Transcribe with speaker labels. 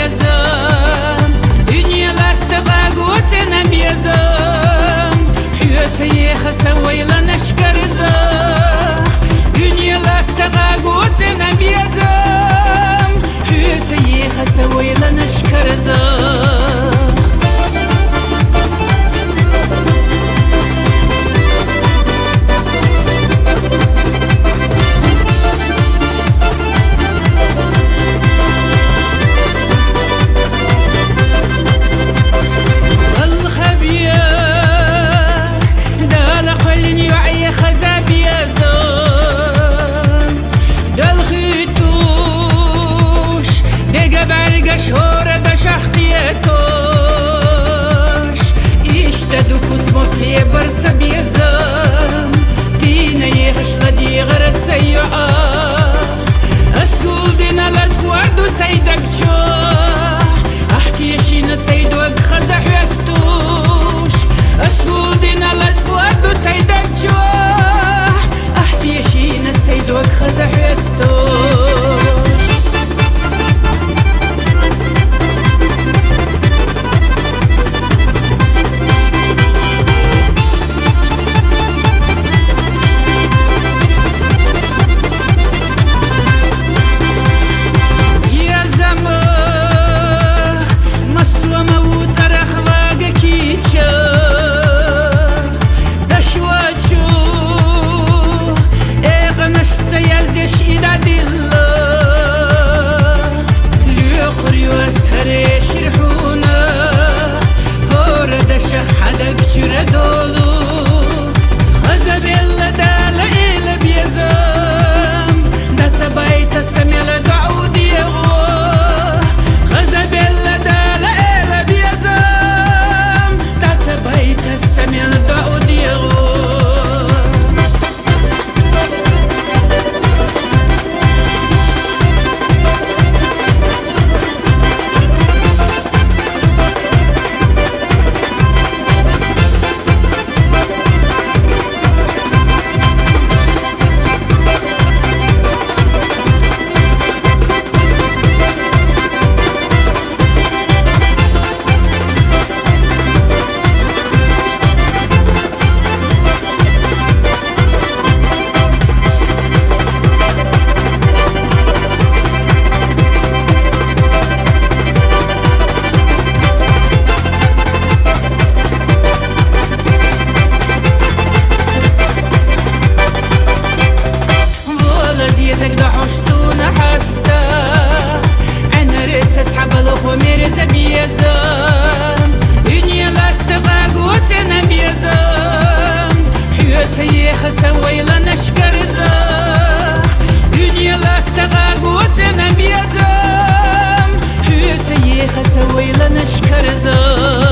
Speaker 1: بيزم دنيا لا تباقوت نبيزم حيوتي خسوي لنشكر ذا دنيا لا تباقوت نبيزم حيوتي خسوي لنشكر ذا شهورة دا شخصيتوش يشتدو كوزموت لي برца بيزم دينا يغش لدي غرد سيئة أسكول دينا لتقوردو سيدك جوح أحتيشينا سيدوك خزح يستوش أسكول دينا لتقوردو سيدك جوح أحتيشينا سيدوك خزح يستوش خسوي لنشكر ذا دنيا لا تباقوت نبيزم حيوتي خسوي لنشكر ذا